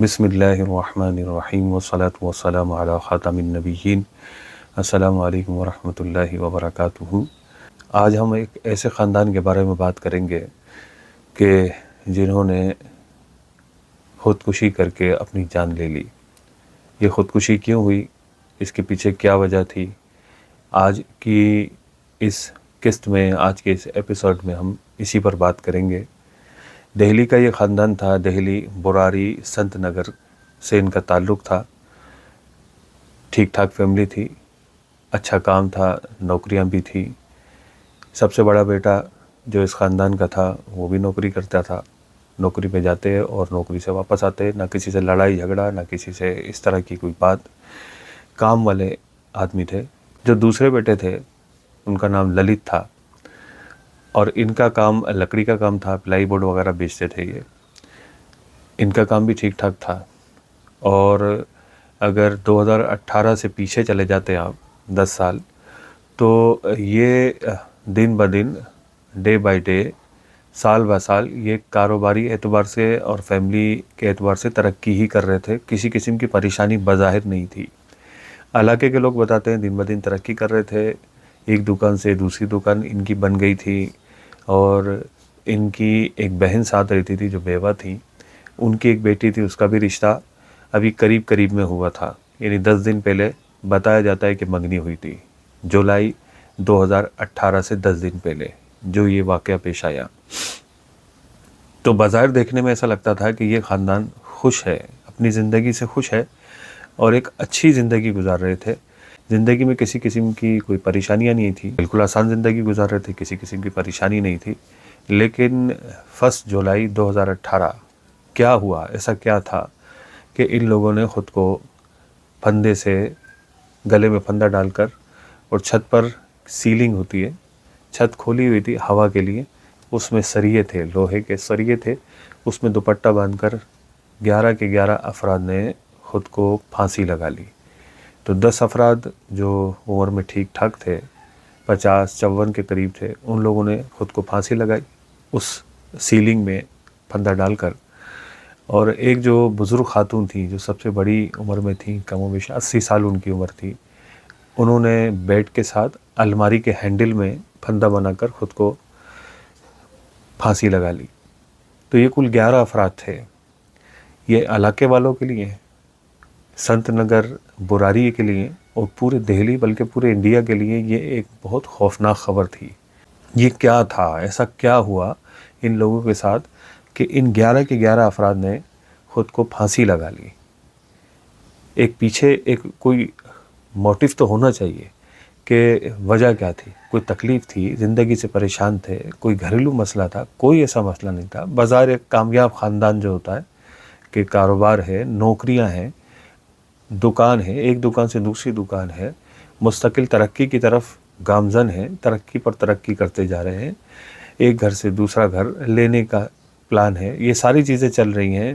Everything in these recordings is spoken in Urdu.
بسم اللہ الرحمن الرحیم والصلاة والسلام علی خاتم النبیین۔ السلام علیکم ورحمۃ اللہ وبرکاتہ۔ آج ہم ایک ایسے خاندان کے بارے میں بات کریں گے کہ جنہوں نے خودکشی کر کے اپنی جان لے لی۔ یہ خودکشی کیوں ہوئی، اس کے پیچھے کیا وجہ تھی، آج کی اس قسط میں، آج کے اس ایپیسوڈ میں ہم اسی پر بات کریں گے۔ دہلی کا یہ خاندان تھا، دہلی براری سنت نگر سے ان کا تعلق تھا۔ ٹھیک ٹھاک فیملی تھی، اچھا کام تھا، نوکریاں بھی تھی۔ سب سے بڑا بیٹا جو اس خاندان کا تھا وہ بھی نوکری کرتا تھا، نوکری پہ جاتے اور نوکری سے واپس آتے، نہ کسی سے لڑائی جھگڑا، نہ کسی سے اس طرح کی کوئی بات۔ کام والے آدمی تھے۔ جو دوسرے بیٹے تھے ان کا نام للت تھا، اور ان کا کام لکڑی کا کام تھا، پلائی بورڈ وغیرہ بیچتے تھے یہ۔ ان کا کام بھی ٹھیک ٹھاک تھا، اور اگر 2018 سے پیچھے چلے جاتے ہیں آپ 10 سال، تو یہ دن بدن، ڈے بائی ڈے، سال بہ سال یہ کاروباری اعتبار سے اور فیملی کے اعتبار سے ترقی ہی کر رہے تھے۔ کسی قسم کی پریشانی بظاہر نہیں تھی۔ علاقے کے لوگ بتاتے ہیں دن بدن ترقی کر رہے تھے۔ ایک دکان سے دوسری دکان ان کی بن گئی تھی، اور ان کی ایک بہن ساتھ رہتی تھی جو بیوہ تھی۔ ان کی ایک بیٹی تھی، اس کا بھی رشتہ ابھی قریب میں ہوا تھا، یعنی 10 دن پہلے بتایا جاتا ہے کہ منگنی ہوئی تھی، جولائی 2018 سے 10 دن پہلے جو یہ واقعہ پیش آیا۔ تو بظاہر دیکھنے میں ایسا لگتا تھا کہ یہ خاندان خوش ہے، اپنی زندگی سے خوش ہے، اور ایک اچھی زندگی گزار رہے تھے۔ زندگی میں کسی قسم کی کوئی پریشانیاں نہیں تھی، بالکل آسان زندگی گزار رہے تھے، کسی قسم کی پریشانی نہیں تھی۔ لیکن 1 جولائی 2018 کیا ہوا، ایسا کیا تھا کہ ان لوگوں نے خود کو پھندے سے، گلے میں پھندا ڈال کر، اور چھت پر سیلنگ ہوتی ہے، چھت کھولی ہوئی تھی ہوا کے لیے، اس میں سریے تھے، لوہے کے سریے تھے، اس میں دوپٹہ باندھ کر 11 کے 11 افراد نے خود کو پھانسی لگا لی۔ تو 10 افراد جو عمر میں ٹھیک ٹھاک تھے، 50-54 کے قریب تھے، ان لوگوں نے خود کو پھانسی لگائی اس سیلنگ میں پھندا ڈال کر۔ اور ایک جو بزرگ خاتون تھی، جو سب سے بڑی عمر میں تھی، کم و بیش 80 سال ان کی عمر تھی، انہوں نے بیڈ کے ساتھ الماری کے ہینڈل میں پھندا بنا کر خود کو پھانسی لگا لی۔ تو یہ کل 11 افراد تھے۔ یہ علاقے والوں کے لیے، سنت نگر براری کے لیے، اور پورے دہلی بلکہ پورے انڈیا کے لیے یہ ایک بہت خوفناک خبر تھی۔ یہ کیا تھا، ایسا کیا ہوا ان لوگوں کے ساتھ کہ ان 11 کے 11 افراد نے خود کو پھانسی لگا لی؟ ایک پیچھے ایک کوئی موٹیو تو ہونا چاہیے کہ وجہ کیا تھی۔ کوئی تکلیف تھی، زندگی سے پریشان تھے، کوئی گھریلو مسئلہ تھا؟ کوئی ایسا مسئلہ نہیں تھا۔ بظاہر ایک کامیاب خاندان جو ہوتا ہے کہ کاروبار ہے، نوکریاں ہیں، دکان ہے، ایک دکان سے دوسری دکان ہے، مستقل ترقی کی طرف گامزن ہے، ترقی پر ترقی کرتے جا رہے ہیں، ایک گھر سے دوسرا گھر لینے کا پلان ہے، یہ ساری چیزیں چل رہی ہیں،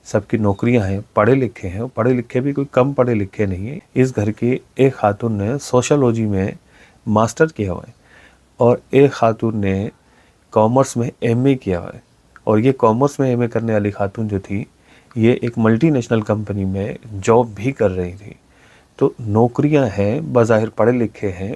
سب کی نوکریاں ہیں، پڑھے لکھے ہیں، پڑھے لکھے بھی کوئی کم پڑھے لکھے نہیں ہیں۔ اس گھر کی ایک خاتون نے سوشولوجی میں ماسٹر کیا ہوا ہے، اور ایک خاتون نے کامرس میں ایم اے کیا ہوا ہے، اور یہ کامرس میں ایم اے کرنے والی خاتون جو تھی، یہ ایک ملٹی نیشنل کمپنی میں جاب بھی کر رہی تھی۔ تو نوکریاں ہیں، بظاہر پڑھے لکھے ہیں،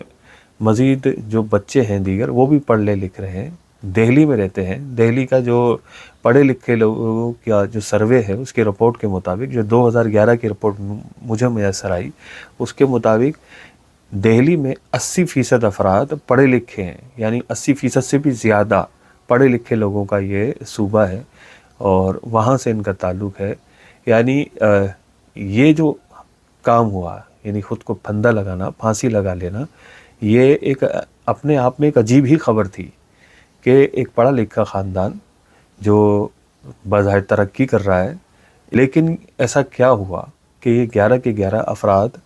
مزید جو بچے ہیں دیگر وہ بھی پڑھ لے لکھ رہے ہیں، دہلی میں رہتے ہیں۔ دہلی کا جو پڑھے لکھے لوگوں کا جو سروے ہے، اس کے رپورٹ کے مطابق، جو 2011 کی رپورٹ مجھے میسر آئی، اس کے مطابق دہلی میں 80% افراد پڑھے لکھے ہیں، یعنی 80% سے بھی زیادہ پڑھے لکھے لوگوں کا یہ صوبہ ہے، اور وہاں سے ان کا تعلق ہے۔ یعنی یہ جو کام ہوا، یعنی خود کو پھندا لگانا، پھانسی لگا لینا، یہ ایک اپنے آپ میں ایک عجیب ہی خبر تھی کہ ایک پڑھا لکھا خاندان جو بظاہر ترقی کر رہا ہے، لیکن ایسا کیا ہوا کہ یہ 11 کے 11 افراد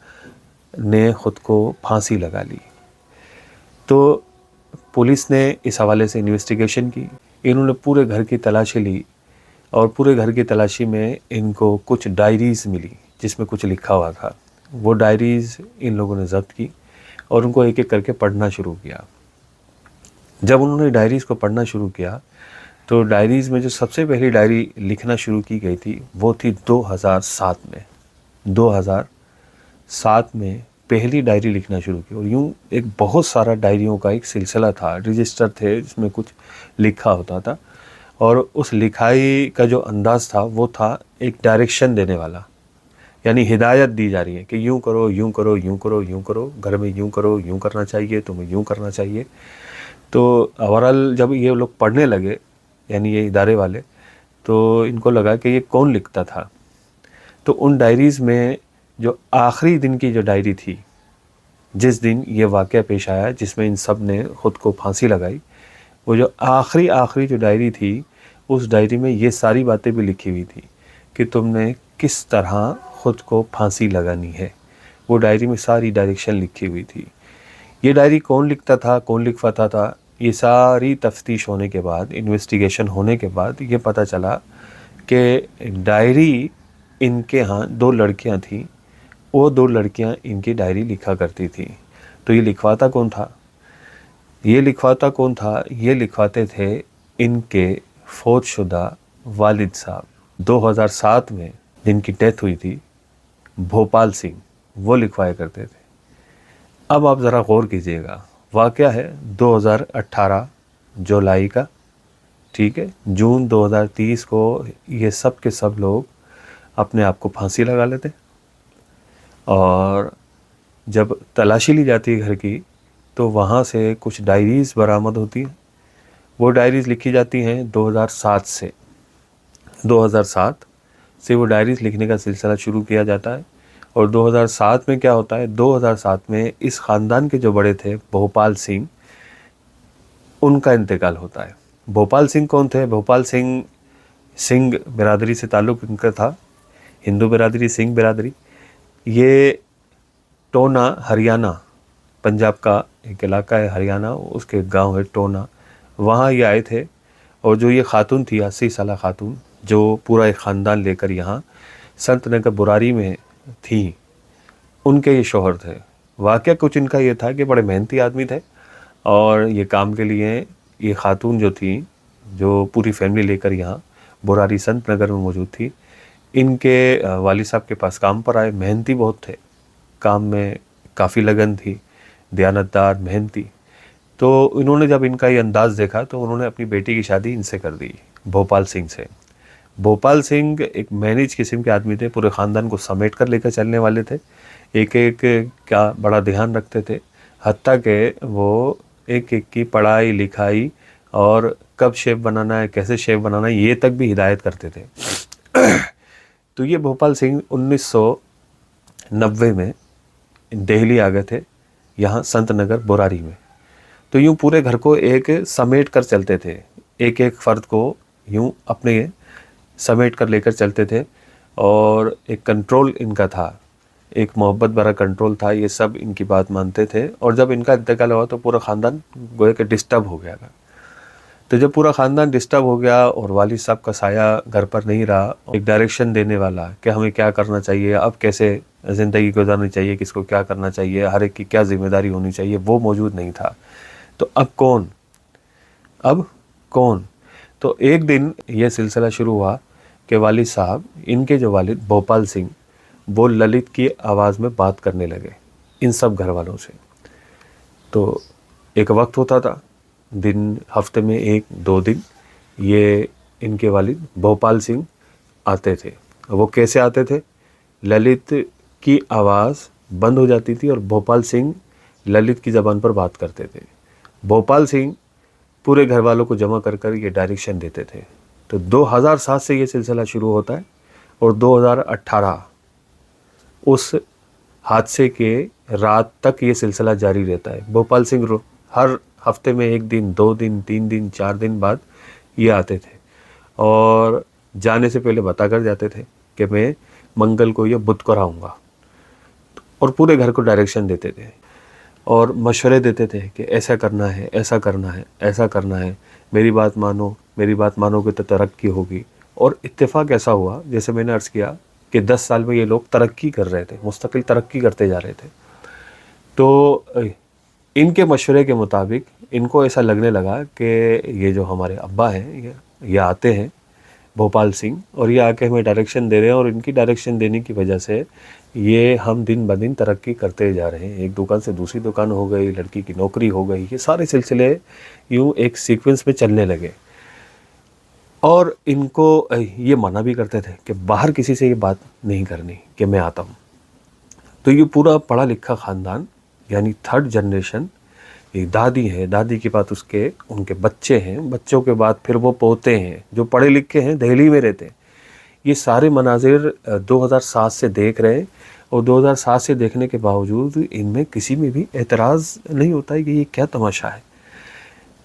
نے خود کو پھانسی لگا لی؟ تو پولیس نے اس حوالے سے انویسٹیگیشن کی، انہوں نے پورے گھر کی تلاشی لی، اور پورے گھر کی تلاشی میں ان کو کچھ ڈائریز ملی جس میں کچھ لکھا ہوا تھا۔ وہ ڈائریز ان لوگوں نے ضبط کی اور ان کو ایک ایک کر کے پڑھنا شروع کیا۔ جب انہوں نے ڈائریز کو پڑھنا شروع کیا تو ڈائریز میں جو سب سے پہلی ڈائری لکھنا شروع کی گئی تھی وہ تھی 2007 میں. 2007 میں پہلی ڈائری لکھنا شروع کی. اور یوں ایک بہت سارا ڈائریوں کا ایک سلسلہ تھا, رجسٹر تھے جس میں کچھ لکھا ہوتا تھا, اور اس لکھائی کا جو انداز تھا وہ تھا ایک ڈائریکشن دینے والا, یعنی ہدایت دی جا رہی ہے کہ یوں کرو, یوں کرو, یوں کرو, یوں کرو, گھر میں یوں کرو, یوں کرنا چاہیے, تمہیں یوں کرنا چاہیے. تو اوورال جب یہ لوگ پڑھنے لگے, یعنی یہ ادارے والے, تو ان کو لگا کہ یہ کون لکھتا تھا. تو ان ڈائریز میں جو آخری دن کی جو ڈائری تھی, جس دن یہ واقعہ پیش آیا جس میں ان سب نے خود کو پھانسی لگائی, وہ جو آخری جو ڈائری تھی, اس ڈائری میں یہ ساری باتیں بھی لکھی ہوئی تھی کہ تم نے کس طرح خود کو پھانسی لگانی ہے. وہ ڈائری میں ساری ڈائریکشن لکھی ہوئی تھی. یہ ڈائری کون لکھتا تھا, کون لکھواتا تھا, یہ ساری تفتیش ہونے کے بعد, انویسٹیگیشن ہونے کے بعد یہ پتہ چلا کہ ڈائری ان کے ہاں 2 لڑکیاں تھیں, وہ 2 لڑکیاں ان کی ڈائری لکھا کرتی تھیں. تو یہ لکھواتا کون تھا؟ یہ لکھواتے تھے ان کے فوت شدہ والد صاحب. 2007 میں جن کی ڈیتھ ہوئی تھی, بھوپال سنگھ, وہ لکھوایا کرتے تھے. اب آپ ذرا غور کیجئے گا, واقعہ ہے 2018 جولائی کا, ٹھیک ہے. جون 2030 کو یہ سب کے سب لوگ اپنے آپ کو پھانسی لگا لیتے, اور جب تلاشی لی جاتی ہے گھر کی تو وہاں سے کچھ ڈائریز برآمد ہوتی ہیں. وہ ڈائریز لکھی جاتی ہیں 2007 سے وہ ڈائریز لکھنے کا سلسلہ شروع کیا جاتا ہے. اور 2007 میں کیا ہوتا ہے, 2007 میں اس خاندان کے جو بڑے تھے بھوپال سنگھ, ان کا انتقال ہوتا ہے. بھوپال سنگھ کون تھے؟ بھوپال سنگھ برادری سے تعلق ان کا تھا, ہندو برادری, سنگھ برادری. یہ ٹونا, ہریانہ, پنجاب کا ایک علاقہ ہے ہریانہ, اس کے گاؤں ہے ٹونا, وہاں یہ آئے تھے. اور جو یہ خاتون تھی, 80 سالہ خاتون, جو پورا ایک خاندان لے کر یہاں سنت نگر براری میں تھیں, ان کے یہ شوہر تھے. واقعہ کچھ ان کا یہ تھا کہ بڑے محنتی آدمی تھے, اور یہ کام کے لیے یہ خاتون جو تھیں, جو پوری فیملی لے کر یہاں براری سنت نگر میں موجود تھی, ان کے والد صاحب کے پاس کام پر آئے. محنتی بہت تھے, کام میں کافی لگن تھی, دیانتدار, محنتی. تو انہوں نے جب ان کا یہ انداز دیکھا تو انہوں نے اپنی بیٹی کی شادی ان سے کر دی, بھوپال سنگھ سے. بھوپال سنگھ ایک مینیج قسم کے آدمی تھے, پورے خاندان کو سمیٹ کر لے کر چلنے والے تھے, ایک کا بڑا دھیان رکھتے تھے, حتیٰ کہ وہ ایک کی پڑھائی لکھائی اور کب شیف بنانا ہے, کیسے شیف بنانا ہے, یہ تک بھی ہدایت کرتے تھے. تو یہ بھوپال سنگھ 1990 میں دہلی آ گئے تھے, یہاں سنت نگر براری میں. تو یوں پورے گھر کو ایک سمیٹ کر چلتے تھے, ایک فرد کو یوں اپنے سمیٹ کر لے کر چلتے تھے, اور ایک کنٹرول ان کا تھا, ایک محبت بھرا کنٹرول تھا. یہ سب ان کی بات مانتے تھے. اور جب ان کا انتقال ہوا تو پورا خاندان گویا کہ ڈسٹرب ہو گیا تھا. تو جب پورا خاندان ڈسٹرب ہو گیا اور والد صاحب کا سایہ گھر پر نہیں رہا, ایک ڈائریکشن دینے والا کہ ہمیں کیا کرنا چاہیے, اب کیسے زندگی گزارنی چاہیے, کس کو کیا کرنا چاہیے, ہر ایک کی کیا ذمہ داری ہونی چاہیے, وہ موجود نہیں تھا. تو اب کون؟ تو ایک دن یہ سلسلہ شروع ہوا کہ والد صاحب, ان کے جو والد بھوپال سنگھ, وہ للت کی آواز میں بات کرنے لگے ان سب گھر والوں سے. تو ایک وقت ہوتا تھا, دن ہفتے میں 1-2 دن یہ ان کے والد بھوپال سنگھ آتے تھے. وہ کیسے آتے تھے؟ للت کی آواز بند ہو جاتی تھی اور بھوپال سنگھ للت کی زبان پر بات کرتے تھے. بھوپال سنگھ پورے گھر والوں کو جمع کر یہ ڈائریکشن دیتے تھے. تو 2007 سے یہ سلسلہ شروع ہوتا ہے, اور 2018 اس حادثے کے رات تک یہ سلسلہ جاری رہتا ہے. بھوپال سنگھ ہر ہفتے میں 1 دن, 2 دن, 3 دن, 4 دن بعد یہ آتے تھے, اور جانے سے پہلے بتا کر جاتے تھے کہ میں منگل کو یا بدھ کو آؤں گا, اور پورے گھر کو ڈائریکشن دیتے تھے اور مشورے دیتے تھے کہ ایسا کرنا ہے, ایسا کرنا ہے, ایسا کرنا ہے, میری بات مانو گے تو ترقی ہوگی. اور اتفاق ایسا ہوا, جیسے میں نے عرض کیا کہ 10 سال میں یہ لوگ ترقی کر رہے تھے, مستقل ترقی کرتے جا رہے تھے. تو ان کے مشورے کے مطابق ان کو ایسا لگنے لگا کہ یہ جو ہمارے ابا ہیں, یہ یہ آتے ہیں بھوپال سنگھ, اور یہ آ کے ہمیں ڈائریکشن دے رہے ہیں, اور ان کی ڈائریکشن دینے کی وجہ سے یہ ہم دن بدن ترقی کرتے جا رہے ہیں. ایک دکان سے دوسری دکان ہو گئی, لڑکی کی نوکری ہو گئی, یہ سارے سلسلے یوں ایک سیکوینس میں چلنے لگے. اور ان کو یہ منع بھی کرتے تھے کہ باہر کسی سے یہ بات نہیں کرنی کہ میں آتا ہوں. تو یہ پورا پڑھا لکھا خاندان, یعنی تھرڈ جنریشن, ایک دادی ہے, دادی کے بعد ان کے بچے ہیں, بچوں کے بعد پھر وہ پوتے ہیں جو پڑھے لکھے ہیں, دہلی میں رہتے ہیں. یہ سارے مناظر 2007 سے دیکھ رہے ہیں, اور 2007 سے دیکھنے کے باوجود ان میں کسی میں بھی اعتراض نہیں ہوتا ہے کہ یہ کیا تماشا ہے.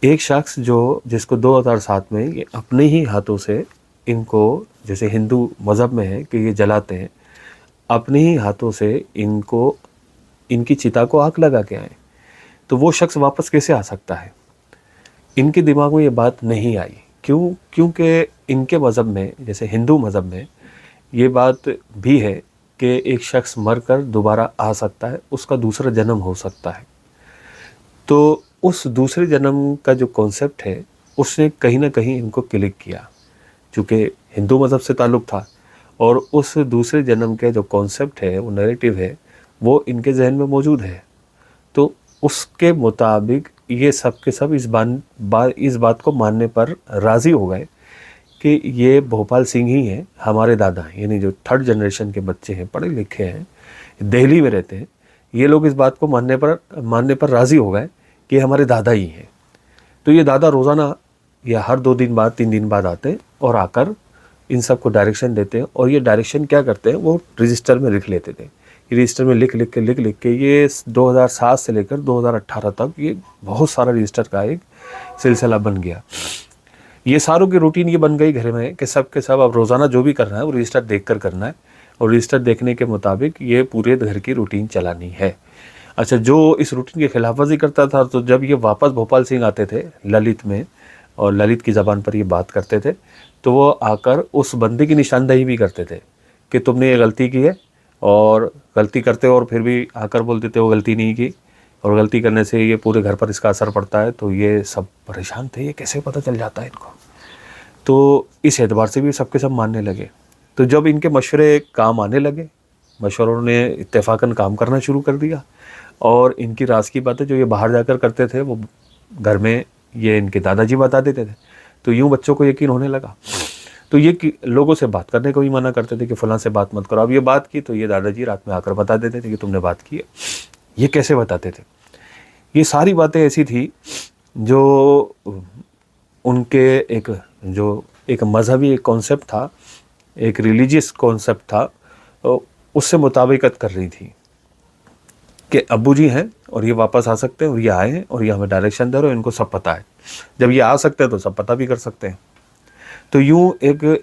ایک شخص جس کو 2007 میں یہ اپنے ہی ہاتھوں سے ان کو, جیسے ہندو مذہب میں ہے کہ یہ جلاتے ہیں, اپنے ہی ہاتھوں سے ان کی چتا کو آگ لگا کے آئے, تو وہ شخص واپس کیسے آ سکتا ہے؟ ان کے دماغ میں یہ بات نہیں آئی. کیونکہ ان کے مذہب میں, جیسے ہندو مذہب میں, یہ بات بھی ہے کہ ایک شخص مر کر دوبارہ آ سکتا ہے, اس کا دوسرا جنم ہو سکتا ہے. تو اس دوسرے جنم کا جو کانسیپٹ ہے اس نے کہیں نہ کہیں ان کو کلک کیا, چونکہ ہندو مذہب سے تعلق تھا, اور اس دوسرے جنم کے جو کانسیپٹ ہے, وہ نیریٹو ہے, وہ ان کے ذہن میں موجود ہے. تو اس کے مطابق یہ سب کے سب اس بات کو ماننے پر راضی ہو گئے کہ یہ بھوپال سنگھ ہی ہیں, ہمارے دادا ہیں, یعنی جو تھرڈ جنریشن کے بچے ہیں, پڑھے لکھے ہیں, دہلی میں رہتے ہیں. یہ لوگ اس بات کو ماننے پر راضی ہو گئے کہ ہمارے دادا ہی ہیں. تو یہ دادا روزانہ یا ہر 2 دن بعد 3 دن بعد آتے ہیں, اور آ کر ان سب کو ڈائریکشن دیتے ہیں. اور یہ ڈائریکشن کیا کرتے ہیں, وہ رجسٹر میں لکھ لیتے تھے. رجسٹر میں لکھ کے یہ 2007 سے لے کر 2018 تک یہ بہت سارا رجسٹر کا ایک سلسلہ بن گیا. یہ ساروں کی روٹین یہ بن گئی گھر میں کہ سب کے سب اب روزانہ جو بھی کرنا ہے وہ رجسٹر دیکھ کر کرنا ہے, اور رجسٹر دیکھنے کے مطابق یہ پورے گھر کی روٹین چلانی ہے. اچھا, جو اس روٹین کی خلاف ورزی کرتا تھا, تو جب یہ واپس بھوپال سنگھ آتے تھے للت میں, اور للت کی زبان پر یہ بات کرتے تھے, تو وہ آ کر اس بندے کی نشاندہی بھی کرتے تھے کہ تم نے یہ غلطی کی ہے, اور غلطی کرتے اور پھر بھی آ کر بولتے تھے وہ غلطی نہیں کی, اور غلطی کرنے سے یہ پورے گھر پر اس کا اثر پڑتا ہے. تو یہ سب پریشان تھے, یہ کیسے پتہ چل جاتا ہے ان کو. تو اس اعتبار سے بھی سب کے سب ماننے لگے. تو جب ان کے مشورے کام آنے لگے, مشوروں نے اتفاقاً کام کرنا شروع کر دیا, اور ان کی راز کی باتیں جو یہ باہر جا کر کرتے تھے وہ گھر میں یہ ان کے دادا جی بتا دیتے تھے. تو یوں بچوں کو یقین ہونے لگا. تو یہ لوگوں سے بات کرنے کو بھی منع کرتے تھے کہ فلاں سے بات مت کرو. اب یہ بات کی تو یہ دادا جی رات میں آ کر بتا دیتے تھے کہ تم نے بات کی ہے. یہ کیسے بتاتے تھے؟ یہ ساری باتیں ایسی تھی جو ان کے ایک مذہبی ایک کانسیپٹ تھا, ایک ریلیجیس کانسیپٹ تھا, اس سے مطابقت کر رہی تھی کہ ابو جی ہیں اور یہ واپس آ سکتے ہیں, اور یہ آئے ہیں, اور یہ ہمیں ڈائریکشن دے رہے ہیں, ان کو سب پتہ ہے. جب یہ آ سکتے ہیں تو سب پتہ بھی کر سکتے ہیں. تو یوں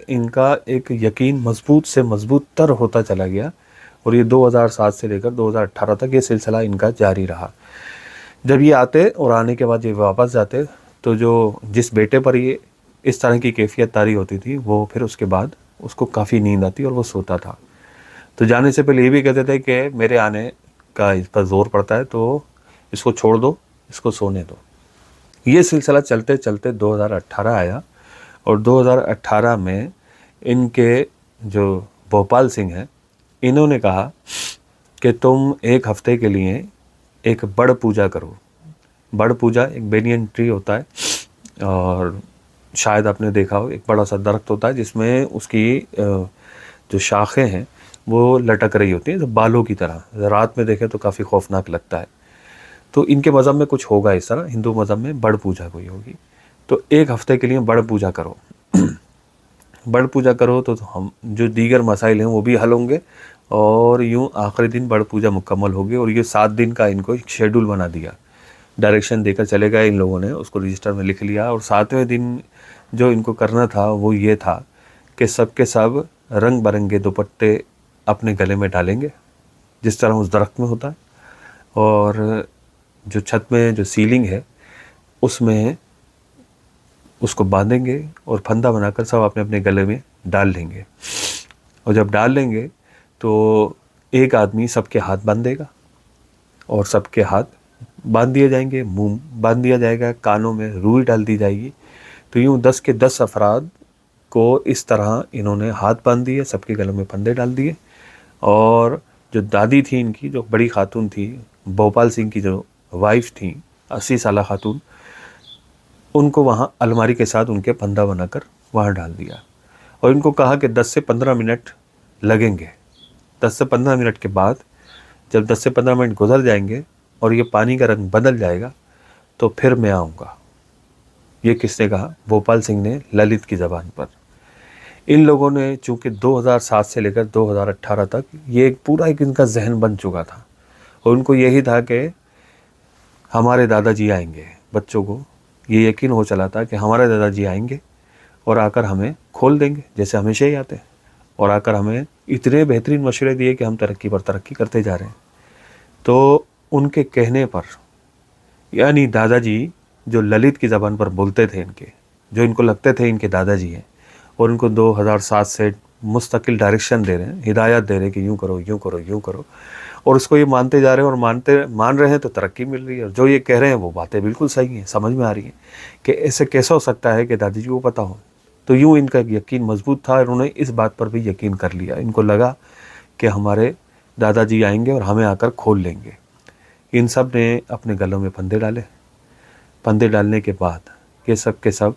ان کا ایک یقین مضبوط سے مضبوط تر ہوتا چلا گیا, اور یہ 2007 سے لے کر 2018 تک یہ سلسلہ ان کا جاری رہا. جب یہ آتے اور آنے کے بعد یہ واپس جاتے, تو جس بیٹے پر یہ اس طرح کی کیفیت طاری ہوتی تھی, وہ پھر اس کے بعد اس کو کافی نیند آتی اور وہ سوتا تھا. تو جانے سے پہلے یہ بھی کہتے تھے کہ میرے آنے کا اس پر زور پڑتا ہے, تو اس کو چھوڑ دو, اس کو سونے دو. یہ سلسلہ چلتے چلتے 2018 آیا, اور 2018 میں ان کے جو بھوپال سنگھ ہیں, انہوں نے کہا کہ تم 1 ہفتے کے لیے ایک بڑ پوجا کرو. بڑ پوجا ایک بینین ٹری ہوتا ہے, اور شاید آپ نے دیکھا ہو, ایک بڑا سا درخت ہوتا ہے جس میں اس کی جو شاخیں ہیں وہ لٹک رہی ہوتی ہیں, تو بالوں کی طرح. رات میں دیکھیں تو کافی خوفناک لگتا ہے. تو ان کے مذہب میں کچھ ہوگا اس طرح, ہندو مذہب میں بڑ پوجا کوئی ہوگی. تو 1 ہفتے کے لیے بڑ پوجا کرو. بڑ پوجا کرو تو ہم جو دیگر مسائل ہیں وہ بھی حل ہوں گے, اور یوں آخری دن بڑ پوجا مکمل ہوگی. اور یہ 7 دن کا ان کو ایک شیڈول بنا دیا, ڈائریکشن دے کر چلے گئے ان لوگوں نے, اس کو رجسٹر میں لکھ لیا. اور 7ویں دن جو ان کو کرنا تھا وہ یہ تھا کہ سب کے سب رنگ برنگے دوپٹے اپنے گلے میں ڈالیں گے, جس طرح اس درخت میں ہوتا ہے, اور جو چھت میں جو سیلنگ ہے اس میں اس کو باندھیں گے, اور پھندا بنا کر سب اپنے اپنے گلے میں ڈال لیں گے. اور جب ڈال لیں گے تو ایک آدمی سب کے ہاتھ باندھ دے گا, اور سب کے ہاتھ باندھ دیے جائیں گے, منہ باندھ دیا جائے گا, کانوں میں روئی ڈال دی جائے گی. تو یوں 10 کے 10 افراد کو اس طرح انہوں نے ہاتھ باندھ دیے، سب کے گلوں میں پھندے ڈال دیے، اور جو دادی تھی ان کی، جو بڑی خاتون تھی، بھوپال سنگھ کی جو وائف تھیں، 80 سالہ خاتون، ان کو وہاں الماری کے ساتھ ان کے پھندا بنا کر وہاں ڈال دیا، اور ان کو کہا کہ 10 سے 15 منٹ لگیں گے۔ 10 سے 15 منٹ کے بعد جب 10 سے 15 منٹ گزر جائیں گے اور یہ پانی کا رنگ بدل جائے گا تو پھر میں آؤں گا۔ یہ کس نے کہا؟ بھوپال سنگھ نے، للت کی زبان پر۔ ان لوگوں نے چونکہ 2007 سے لے کر 2018 تک یہ ایک پورا ایک ان کا ذہن بن چکا تھا، اور ان کو یہی تھا کہ ہمارے دادا جی آئیں گے۔ بچوں کو یہ یقین ہو چلا تھا کہ ہمارے دادا جی آئیں گے اور آ کر ہمیں کھول دیں گے، جیسے ہمیشہ ہی آتے ہیں، اور آ کر ہمیں اتنے بہترین مشورے دیے کہ ہم ترقی پر ترقی کرتے جا رہے ہیں۔ تو ان کے کہنے پر، یعنی دادا جی جو للت کی زبان پر بولتے تھے، ان کے جو ان کو لگتے تھے ان کے دادا جی ہیں، اور ان کو 2007 سے مستقل ڈائریکشن دے رہے ہیں، ہدایت دے رہے ہیں کہ یوں کرو، یوں کرو، یوں کرو، اور اس کو یہ مانتے جا رہے ہیں، اور مان رہے ہیں تو ترقی مل رہی ہے، اور جو یہ کہہ رہے ہیں وہ باتیں بالکل صحیح ہیں، سمجھ میں آ رہی ہیں کہ ایسے کیسا ہو سکتا ہے کہ دادی جی کو پتہ ہو۔ تو یوں ان کا یقین مضبوط تھا، اور انہوں نے اس بات پر بھی یقین کر لیا۔ ان کو لگا کہ ہمارے دادا جی آئیں گے اور ہمیں آ کر کھول لیں گے۔ ان سب نے اپنے گلوں میں پھندے ڈالے۔ پھندے ڈالنے کے بعد یہ سب کے سب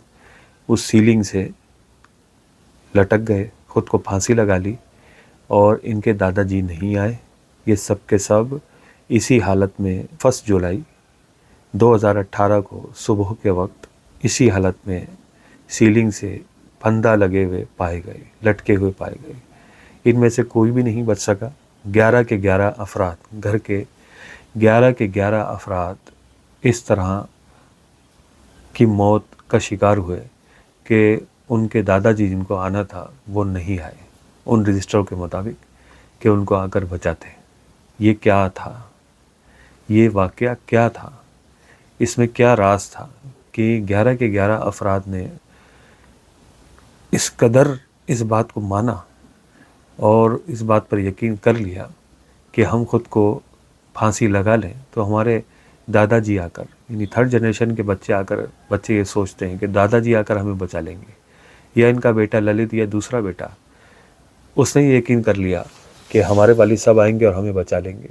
اس سیلنگ سے لٹک گئے، خود کو پھانسی لگا لی، اور ان کے دادا جی نہیں آئے۔ یہ سب کے سب اسی حالت میں 1 جولائی 2018 کو صبح کے وقت اسی حالت میں سیلنگ سے پھندا لگے ہوئے پائے گئے، لٹکے ہوئے پائے گئے۔ ان میں سے کوئی بھی نہیں بچ سکا۔ 11 کے 11 افراد، گھر کے 11 کے 11 افراد اس طرح کی موت کا شکار ہوئے کہ ان کے دادا جی جن کو آنا تھا وہ نہیں آئے ان رجسٹروں کے مطابق کہ ان کو آ کر بچاتے۔ یہ کیا تھا؟ یہ واقعہ کیا تھا؟ اس میں کیا راز تھا کہ 11 کے 11 افراد نے اس قدر اس بات کو مانا اور اس بات پر یقین کر لیا کہ ہم خود کو پھانسی لگا لیں تو ہمارے دادا جی آ کر، یعنی 3rd جنریشن کے بچے یہ سوچتے ہیں کہ دادا جی آ کر ہمیں بچا لیں گے، یا ان کا بیٹا للت یا دوسرا بیٹا، اس نے یہ یقین کر لیا کہ ہمارے والد صاحب آئیں گے اور ہمیں بچا لیں گے۔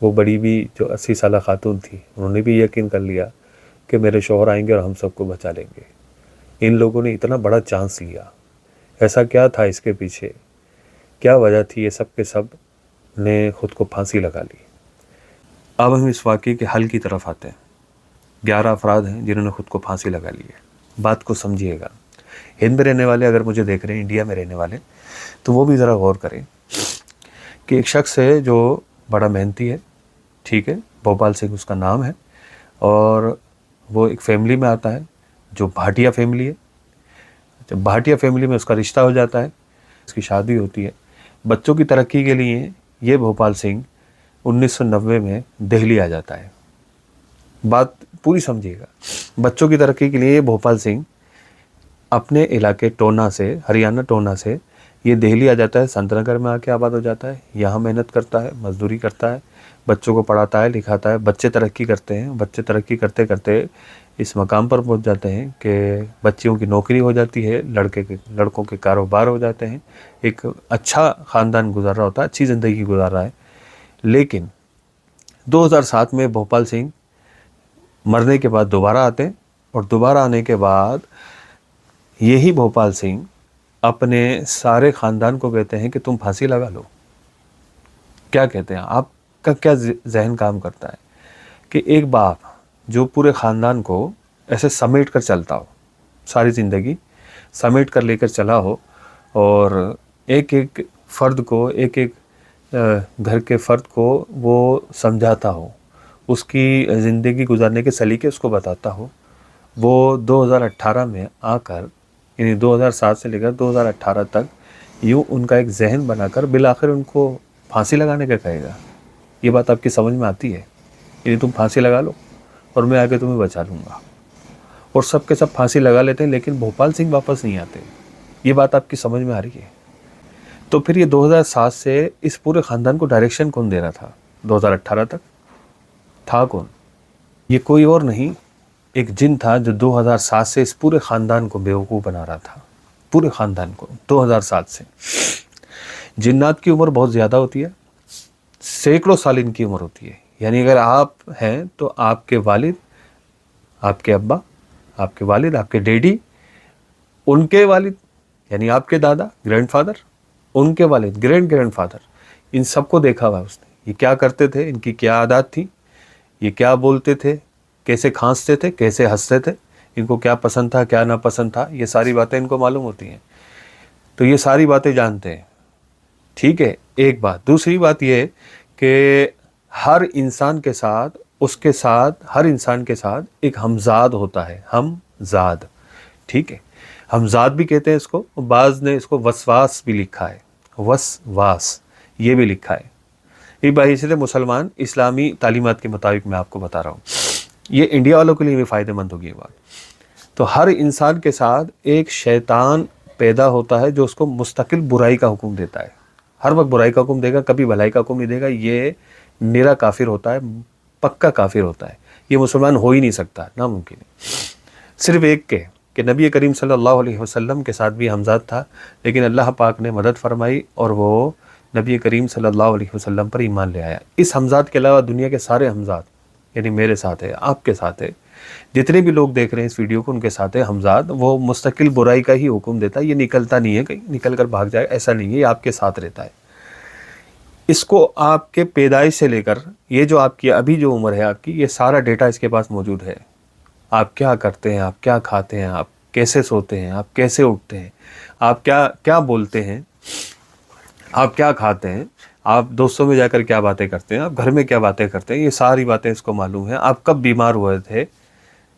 وہ بڑی بھی جو 80 سالہ خاتون تھی، انہوں نے بھی یقین کر لیا کہ میرے شوہر آئیں گے اور ہم سب کو بچا لیں گے۔ ان لوگوں نے اتنا بڑا چانس لیا۔ ایسا کیا تھا اس کے پیچھے؟ کیا وجہ تھی؟ یہ سب کے سب نے خود کو پھانسی لگا لی۔ اب ہم اس واقعے کے حل کی طرف آتے ہیں۔ 11 افراد ہیں جنہوں نے خود کو پھانسی لگا لی ہے۔ بات کو سمجھیے گا۔ ہند میں رہنے والے اگر مجھے دیکھ رہے ہیں، انڈیا میں رہنے والے، تو وہ بھی ذرا غور کریں کہ ایک شخص ہے جو بڑا محنتی ہے، ٹھیک ہے، بھوپال سنگھ اس کا نام ہے، اور وہ ایک فیملی میں آتا ہے جو بھاٹیا فیملی ہے۔ جب بھاٹیا فیملی میں اس کا رشتہ ہو جاتا ہے، اس کی شادی ہوتی ہے۔ بچوں کی ترقی کے لیے یہ بھوپال سنگھ 1990 میں دہلی آ جاتا ہے۔ بات پوری سمجھیے گا۔ بچوں کی ترقی کے لیے یہ بھوپال سنگھ اپنے علاقے ٹونا سے، ہریانہ ٹونا سے، یہ دہلی آ جاتا ہے، سنت نگر میں آ کے آباد ہو جاتا ہے۔ یہاں محنت کرتا ہے، مزدوری کرتا ہے، بچوں کو پڑھاتا ہے، لکھاتا ہے، بچے ترقی کرتے ہیں۔ بچے ترقی کرتے کرتے اس مقام پر پہنچ جاتے ہیں کہ بچیوں کی نوکری ہو جاتی ہے، لڑکوں کے کاروبار ہو جاتے ہیں، ایک اچھا خاندان گزار رہا ہوتا ہے، اچھی زندگی گزار رہا ہے۔ لیکن 2007 میں بھوپال سنگھ مرنے کے بعد دوبارہ آتے ہیں، اور دوبارہ آنے کے بعد یہی بھوپال سنگھ اپنے سارے خاندان کو کہتے ہیں کہ تم پھانسی لگا لو۔ کیا کہتے ہیں؟ آپ کا کیا ذہن کام کرتا ہے کہ ایک باپ جو پورے خاندان کو ایسے سمیٹ کر چلتا ہو، ساری زندگی سمیٹ کر لے کر چلا ہو، اور ایک ایک فرد کو، ایک ایک گھر کے فرد کو وہ سمجھاتا ہو، اس کی زندگی گزارنے کے سلیقے اس کو بتاتا ہو، وہ 2018 میں آ کر، یعنی 2007 سے لے کر 2018 تک یوں ان کا ایک ذہن بنا کر بالآخر ان کو پھانسی لگانے کا کہے گا۔ یہ بات آپ کی سمجھ میں آتی ہے؟ یعنی تم پھانسی لگا لو اور میں آگے تمہیں بچا لوں گا، اور سب کے سب پھانسی لگا لیتے ہیں، لیکن بھوپال سنگھ واپس نہیں آتے۔ یہ بات آپ کی سمجھ میں آ رہی ہے؟ تو پھر یہ 2007 سے اس پورے خاندان کو ڈائریکشن کون دے رہا تھا 2018 تک؟ تھا کون؟ یہ کوئی اور نہیں، ایک جن تھا جو 2007 سے اس پورے خاندان کو بیوقوف بنا رہا تھا، پورے خاندان کو 2007 سے۔ جنات کی عمر بہت زیادہ ہوتی ہے، سینکڑوں سال ان کی عمر ہوتی ہے، یعنی اگر آپ ہیں تو آپ کے والد، آپ کے ابا، آپ کے والد، آپ کے ڈیڈی، ان کے والد یعنی آپ کے دادا گرینڈ فادر، ان کے والد گرینڈ گرینڈ فادر، ان سب کو دیکھا ہوا اس نے، یہ کیا کرتے تھے، ان کی کیا عادات تھی، یہ کیا بولتے تھے، کیسے کھانستے تھے، کیسے ہنستے تھے، ان کو کیا پسند تھا کیا ناپسند تھا، یہ ساری باتیں ان کو معلوم ہوتی ہیں، تو یہ ساری باتیں جانتے ہیں۔ ٹھیک ہے، ایک بات۔ دوسری بات یہ کہ ہر انسان کے ساتھ، اس کے ساتھ، ہر انسان کے ساتھ ایک ہمزاد ہوتا ہے، ہمزاد۔ ٹھیک ہے، ہمزاد بھی کہتے ہیں اس کو، بعض نے اس کو وسواس بھی لکھا ہے، وسواس یہ بھی لکھا ہے۔ یہ بحیثیت مسلمان اسلامی تعلیمات کے مطابق میں آپ کو بتا رہا ہوں، یہ انڈیا والوں کے لیے بھی فائدہ مند ہوگی یہ بات۔ تو ہر انسان کے ساتھ ایک شیطان پیدا ہوتا ہے جو اس کو مستقل برائی کا حکم دیتا ہے، ہر وقت برائی کا حکم دے گا، کبھی بھلائی کا حکم نہیں دے گا۔ یہ نرا کافر ہوتا ہے، پکا کافر ہوتا ہے، یہ مسلمان ہو ہی نہیں سکتا، ناممکن ہے۔ صرف ایک کہ نبی کریم صلی اللہ علیہ وسلم کے ساتھ بھی ہمزاد تھا، لیکن اللہ پاک نے مدد فرمائی اور وہ نبی کریم صلی اللہ علیہ وسلم پر ایمان لے آیا۔ اس ہمزاد کے علاوہ دنیا کے سارے ہمزاد، یعنی میرے ساتھ ہے، آپ کے ساتھ ہے، جتنے بھی لوگ دیکھ رہے ہیں اس ویڈیو کو، ان کے ساتھ ہے ہمزاد، وہ مستقل برائی کا ہی حکم دیتا ہے، یہ نکلتا نہیں ہے کہیں نکل کر بھاگ جائے، ایسا نہیں ہے، یہ آپ کے ساتھ رہتا ہے۔ اس کو آپ کے پیدائش سے لے کر یہ جو آپ کی ابھی جو عمر ہے آپ کی، یہ سارا ڈیٹا اس کے پاس موجود ہے۔ آپ کیا کرتے ہیں، آپ کیا کھاتے ہیں، آپ کیسے سوتے ہیں، آپ کیسے اٹھتے ہیں، آپ کیا بولتے ہیں، آپ کیا کھاتے ہیں، آپ دوستوں میں جا کر کیا باتیں کرتے ہیں، آپ گھر میں کیا باتیں کرتے ہیں، یہ ساری باتیں اس کو معلوم ہیں۔ آپ کب بیمار ہوئے تھے،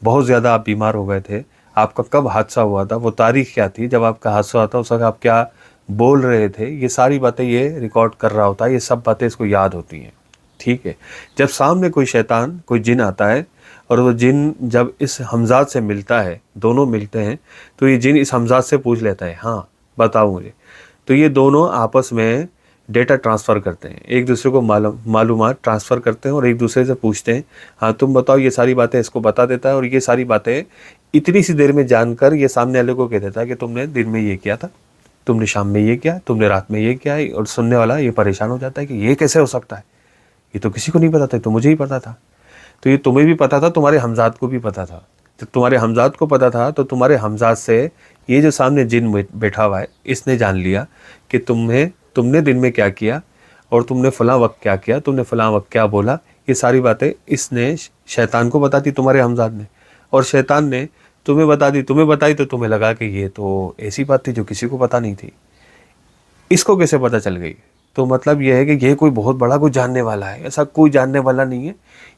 بہت زیادہ آپ بیمار ہو گئے تھے، آپ کا کب حادثہ ہوا تھا، وہ تاریخ کیا تھی جب آپ کا حادثہ ہوا تھا، اس وقت آپ کیا بول رہے تھے، یہ ساری باتیں یہ ریکارڈ کر رہا ہوتا ہے، یہ سب باتیں اس کو یاد ہوتی ہیں۔ ٹھیک ہے، جب سامنے کوئی شیطان، کوئی جن آتا ہے، اور وہ جن جب اس ہمزاد سے ملتا ہے، دونوں ملتے ہیں، تو یہ جن اس ہمزاد سے پوچھ لیتا ہے، ہاں بتاؤ مجھے، تو یہ دونوں آپس میں ڈیٹا ٹرانسفر کرتے ہیں، ایک دوسرے کو معلومات ٹرانسفر کرتے ہیں اور ایک دوسرے سے پوچھتے ہیں، ہاں تم بتاؤ، یہ ساری باتیں اس کو بتا دیتا ہے، اور یہ ساری باتیں اتنی سی دیر میں جان کر یہ سامنے والے کو کہہ دیتا ہے کہ تم نے دن میں یہ کیا تھا، تم نے شام میں یہ کیا، تم نے رات میں یہ کیا، اور سننے والا یہ پریشان ہو جاتا ہے کہ یہ کیسے ہو سکتا ہے، یہ تو کسی کو نہیں پتا تھا، تو مجھے ہی پتا تھا۔ تو یہ تمہیں بھی پتا تھا، تمہارے ہمزاد کو بھی پتا تھا، جب تمہارے ہمزاد کو پتا تھا تو تمہارے ہمزاد سے یہ جو سامنے جن بیٹھا ہوا ہے، اس نے جان لیا کہ تم نے دن میں کیا کیا، اور تم نے فلاں وقت کیا کیا، تم نے فلاں وقت کیا بولا، یہ ساری باتیں اس نے شیطان کو بتا دی، تمہارے ہمزاد نے، اور شیطان نے تمہیں بتائی تو تمہیں لگا کہ یہ تو ایسی بات تھی جو کسی کو پتا نہیں تھی، اس کو کیسے پتا چل گئی؟ تو مطلب یہ ہے کہ یہ کوئی بہت بڑا کوئی جاننے والا ہے، ایسا کوئی جاننے والا نہیں ہے،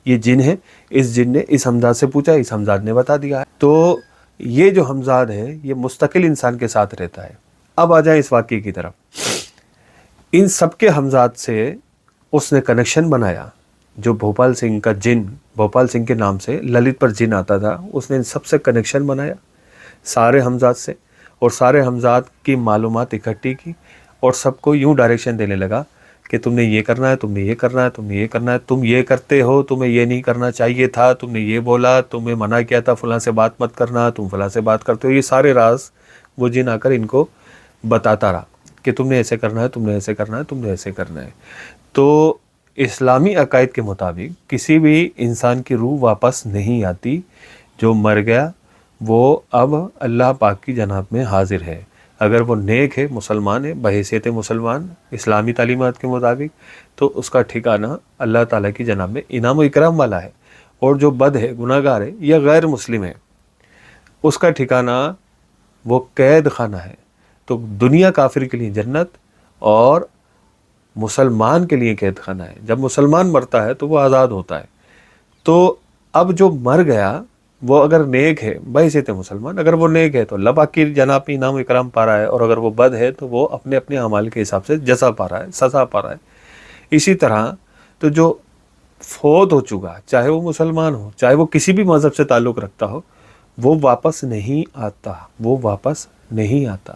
یہ جن ہے، اس جن نے اس ہمزاد سے پوچھا، اس ہمزاد نے بتا دیا ہے۔ تو یہ جو ہمزاد ہے یہ مستقل انسان کے ساتھ رہتا ہے۔ اب آ جائیں اس واقعے کی طرف۔ ان سب کے ہمزاد سے اس نے کنیکشن بنایا، جو بھوپال سنگھ کا جن، بھوپال سنگھ کے نام سے للت پر جن آتا تھا، اس نے ان سب سے کنیکشن بنایا سارے ہمزاد سے، اور سارے ہمزاد کی معلومات اکٹھی کی، اور سب کو یوں ڈائریکشن دینے لگا کہ تم نے یہ کرنا ہے، تم نے یہ کرنا ہے، تم نے یہ کرنا ہے، تم یہ کرتے ہو، تمہیں یہ نہیں کرنا چاہیے تھا، تم نے یہ بولا، تمہیں منع کیا تھا فلاں سے بات مت کرنا، تم فلاں سے بات کرتے ہو، یہ سارے راز وہ جن آ کر ان کو بتاتا رہا کہ تم نے ایسے کرنا ہے، تم نے ایسے کرنا ہے، تم نے ایسے کرنا ہے۔ تو اسلامی عقائد کے مطابق کسی بھی انسان کی روح واپس نہیں آتی، جو مر گیا وہ اب اللہ پاک کی جناب میں حاضر ہے، اگر وہ نیک ہے، مسلمان ہے، بحیثیت مسلمان اسلامی تعلیمات کے مطابق، تو اس کا ٹھکانہ اللہ تعالیٰ کی جناب میں انعام و اکرام والا ہے، اور جو بد ہے، گناہ گار ہے یا غیر مسلم ہے، اس کا ٹھکانہ وہ قید خانہ ہے۔ تو دنیا کافر کے لیے جنت، اور مسلمان کے لیے قید خانہ ہے۔ جب مسلمان مرتا ہے تو وہ آزاد ہوتا ہے۔ تو اب جو مر گیا وہ اگر نیک ہے، بحیثیت مسلمان، اگر وہ نیک ہے تو اللہ پاک کی جناب میں انعام و اکرام پا رہا ہے، اور اگر وہ بد ہے تو وہ اپنے اپنے اعمال کے حساب سے جزا پا رہا ہے، سزا پا رہا ہے۔ اسی طرح تو جو فوت ہو چکا، چاہے وہ مسلمان ہو، چاہے وہ کسی بھی مذہب سے تعلق رکھتا ہو، وہ واپس نہیں آتا، وہ واپس نہیں آتا۔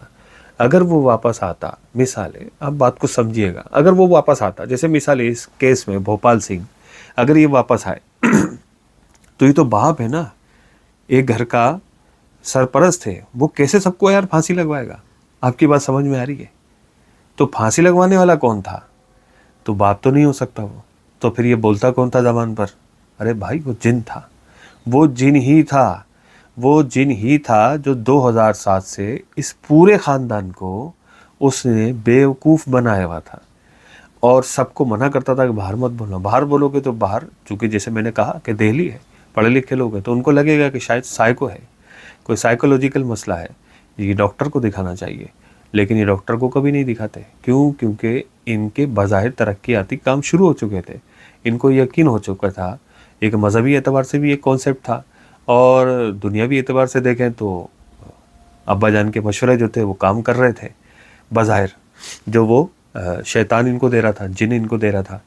اگر وہ واپس آتا، مثال ہے، آپ بات کو سمجھیے گا، اگر وہ واپس آتا، جیسے مثال ہے اس کیس میں بھوپال سنگھ، اگر یہ واپس آئے تو یہ تو باپ ہے نا، ایک گھر کا سرپرست ہے، وہ کیسے سب کو یار پھانسی لگوائے گا؟ آپ کی بات سمجھ میں آ رہی ہے؟ تو پھانسی لگوانے والا کون تھا؟ تو باپ تو نہیں ہو سکتا وہ، تو پھر یہ بولتا کون تھا زبان پر؟ ارے بھائی وہ جن تھا، وہ جن ہی تھا، وہ جن ہی تھا جو 2007 سے اس پورے خاندان کو اس نے بیوقوف بنایا ہوا تھا، اور سب کو منع کرتا تھا کہ باہر مت بولنا، باہر بولو گے تو باہر، چونکہ جیسے میں نے کہا کہ دہلی ہے، پڑھے لکھے لوگ ہیں، تو ان کو لگے گا کہ شاید سائیکو ہے، کوئی سائیکولوجیکل مسئلہ ہے، یہ ڈاکٹر کو دکھانا چاہیے، لیکن یہ ڈاکٹر کو کبھی نہیں دکھاتے۔ کیوں؟ کیونکہ ان کے بظاہر ترقیاتی کام شروع ہو چکے تھے، ان کو یقین ہو چکا تھا، ایک مذہبی اعتبار سے بھی ایک کانسیپٹ تھا، اور دنیاوی اعتبار سے دیکھیں تو ابا جان کے مشورے جو تھے وہ کام کر رہے تھے بظاہر، جو وہ شیطان ان کو دے رہا تھا، جن ان کو دے رہا تھا۔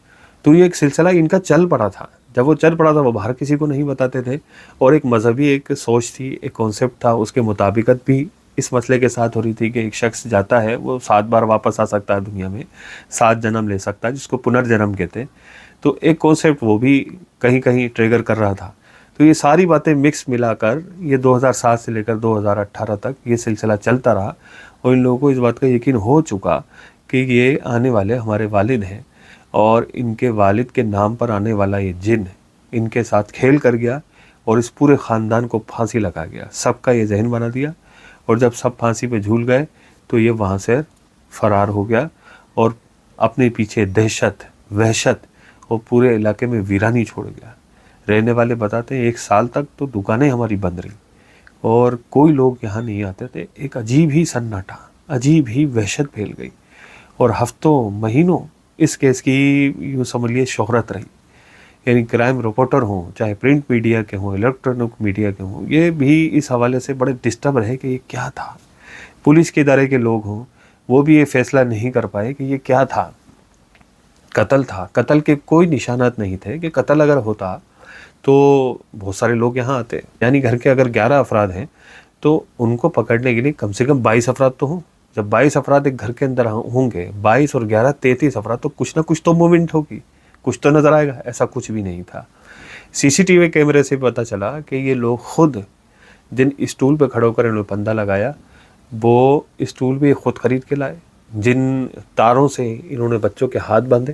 تو یہ ایک سلسلہ ان کا چل پڑا تھا، جب وہ چل پڑا تھا وہ باہر کسی کو نہیں بتاتے تھے، اور ایک مذہبی ایک سوچ تھی، ایک کانسیپٹ تھا، اس کے مطابقت بھی اس مسئلے کے ساتھ ہو رہی تھی کہ ایک شخص جاتا ہے وہ 7 بار واپس آ سکتا ہے دنیا میں، 7 جنم لے سکتا ہے، جس کو پنرجنم کہتے ہیں۔ تو ایک کانسیپٹ وہ بھی کہیں کہیں ٹریگر کر رہا تھا۔ تو یہ ساری باتیں مکس ملا کر یہ 2007 سے لے کر 2018 تک یہ سلسلہ چلتا رہا، اور ان لوگوں کو اس بات کا یقین ہو چکا کہ یہ آنے والے ہمارے والد ہیں، اور ان کے والد کے نام پر آنے والا یہ جن ان کے ساتھ کھیل کر گیا، اور اس پورے خاندان کو پھانسی لگا گیا، سب کا یہ ذہن بنا دیا، اور جب سب پھانسی پہ جھول گئے تو یہ وہاں سے فرار ہو گیا، اور اپنے پیچھے دہشت، وحشت، اور پورے علاقے میں ویرانی چھوڑ گیا۔ رہنے والے بتاتے ہیں 1 سال تک تو دکانیں ہماری بند رہی، اور کوئی لوگ یہاں نہیں آتے تھے، ایک عجیب ہی سناٹا، عجیب ہی وحشت پھیل گئی، اور ہفتوں مہینوں اس کیس کی یوں سمجھ لیے شہرت رہی۔ یعنی کرائم رپورٹر ہوں، چاہے پرنٹ میڈیا کے ہوں، الیکٹرانک میڈیا کے ہوں، یہ بھی اس حوالے سے بڑے ڈسٹرب رہے کہ یہ کیا تھا۔ پولیس کے ادارے کے لوگ ہوں، وہ بھی یہ فیصلہ نہیں کر پائے کہ یہ کیا تھا۔ قتل تھا، قتل کے کوئی نشانات نہیں تھے کہ قتل اگر ہوتا تو بہت سارے لوگ یہاں آتے، یعنی گھر کے اگر 11 افراد ہیں تو ان کو پکڑنے کے لیے کم سے کم 22 افراد تو ہوں۔ جب 22 افراد ایک گھر کے اندر ہوں گے، 22 اور 11 33 افراد، تو کچھ نہ کچھ تو موومنٹ ہوگی، کچھ تو نظر آئے گا۔ ایسا کچھ بھی نہیں تھا۔ CCTV کیمرے سے پتہ چلا کہ یہ لوگ خود جن اسٹول پہ کھڑے ہو کر انہوں نے پندہ لگایا، وہ اسٹول بھی خود خرید کے لائے، جن تاروں سے انہوں نے بچوں کے ہاتھ باندھے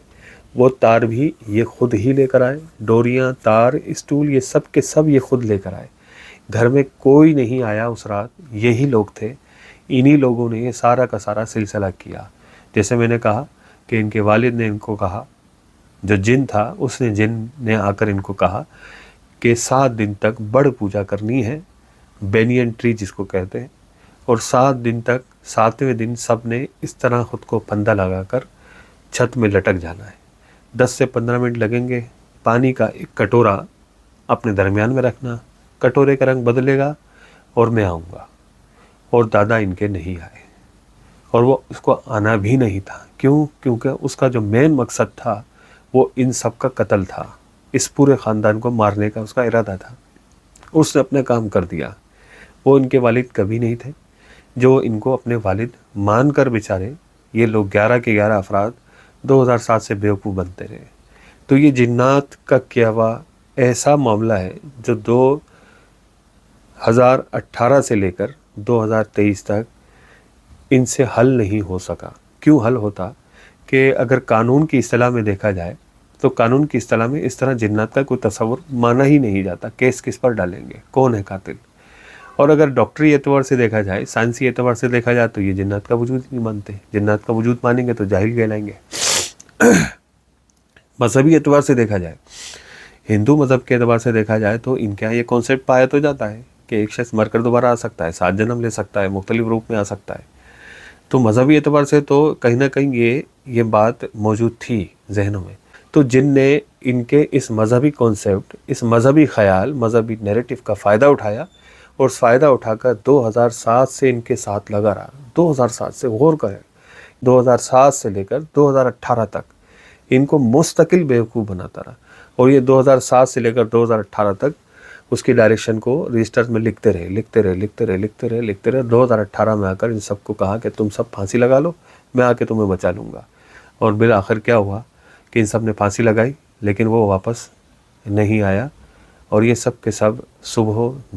وہ تار بھی یہ خود ہی لے کر آئے، ڈوریاں، تار، اسٹول، یہ سب کے سب یہ خود لے کر آئے۔ گھر میں کوئی نہیں آیا اس رات، یہی لوگ تھے، انہی لوگوں نے یہ سارا کا سارا سلسلہ کیا۔ جیسے میں نے کہا کہ ان کے والد نے ان کو کہا، جو جن تھا اس نے، جن نے آ کر ان کو کہا کہ 7 دن تک بڑ پوجا کرنی ہے، بینین ٹری جس کو کہتے ہیں، اور 7 دن تک 7ویں دن سب نے اس طرح خود کو پندہ لگا کر چھت میں لٹک جانا ہے۔ 10 سے 15 منٹ لگیں گے، پانی کا ایک کٹورا اپنے درمیان میں رکھنا، کٹورے کا رنگ بدلے گا اور میں آؤں گا۔ اور دادا ان کے نہیں آئے، اور وہ اس کو آنا بھی نہیں تھا۔ کیوں؟ کیونکہ اس کا جو مین مقصد تھا وہ ان سب کا قتل تھا، اس پورے خاندان کو مارنے کا اس کا ارادہ تھا۔ اس نے اپنا کام کر دیا۔ وہ ان کے والد کبھی نہیں تھے جو ان کو اپنے والد مان کر بیچارے یہ لوگ 11 کے 11 افراد 2007 سے بیوقوف بنتے رہے۔ تو یہ جنات کا کیا ہوا ایسا معاملہ ہے جو 2018 سے لے کر 2023 تک ان سے حل نہیں ہو سکا۔ کیوں حل ہوتا؟ کہ اگر قانون کی اصطلاح میں دیکھا جائے تو قانون کی اصطلاح میں اس طرح جنات کا کوئی تصور مانا ہی نہیں جاتا۔ کیس کس پر ڈالیں گے؟ کون ہے قاتل؟ اور اگر ڈاکٹری اعتبار سے دیکھا جائے، سائنسی اعتبار سے دیکھا جائے تو یہ جنات کا وجود نہیں مانتے۔ جنات کا وجود مانیں گے تو جاہل کہلائیں گے۔ مذہبی اعتبار سے دیکھا جائے، ہندو مذہب کے اعتبار سے دیکھا جائے تو ان کے یہاں یہ کانسیپٹ پایا تو جاتا ہے کہ ایک شخص مر کر دوبارہ آ سکتا ہے، 7 جنم لے سکتا ہے، مختلف روپ میں آ سکتا ہے۔ تو مذہبی اعتبار سے تو کہیں نہ کہیں یہ بات موجود تھی ذہنوں میں۔ تو جن نے ان کے اس مذہبی کانسیپٹ، اس مذہبی خیال، مذہبی نیریٹو کا فائدہ اٹھایا، اور فائدہ اٹھا کر 2007 سے ان کے ساتھ لگا رہا۔ 2007 سے، غور کریں، 2007 سے لے کر 2018 تک ان کو مستقل بیوقوف بناتا رہا، اور یہ 2007 سے لے کر 2018 تک اس کی ڈائریکشن کو رجسٹر میں لکھتے رہے۔ 2018 میں آ کر ان سب کو کہا کہ تم سب پھانسی لگا لو، میں آ کے تمہیں بچا لوں گا۔ اور بالآخر کیا ہوا کہ ان سب نے پھانسی لگائی، لیکن وہ واپس نہیں آیا، اور یہ سب کے سب صبح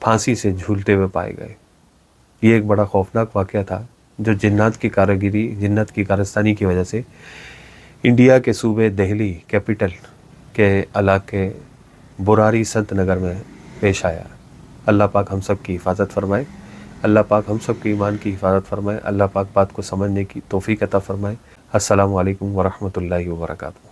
پھانسی سے جھولتے ہوئے پائے گئے۔ یہ ایک بڑا خوفناک واقعہ تھا جو جنات کی کارستانی کی وجہ سے انڈیا کے صوبے دہلی کیپٹل کے علاقے براری سنت نگر میں پیش آیا۔ اللہ پاک ہم سب کی حفاظت فرمائے، اللہ پاک ہم سب کے ایمان کی حفاظت فرمائے، اللہ پاک بات کو سمجھنے کی توفیق عطا فرمائے۔ السلام علیکم ورحمۃ اللہ وبرکاتہ۔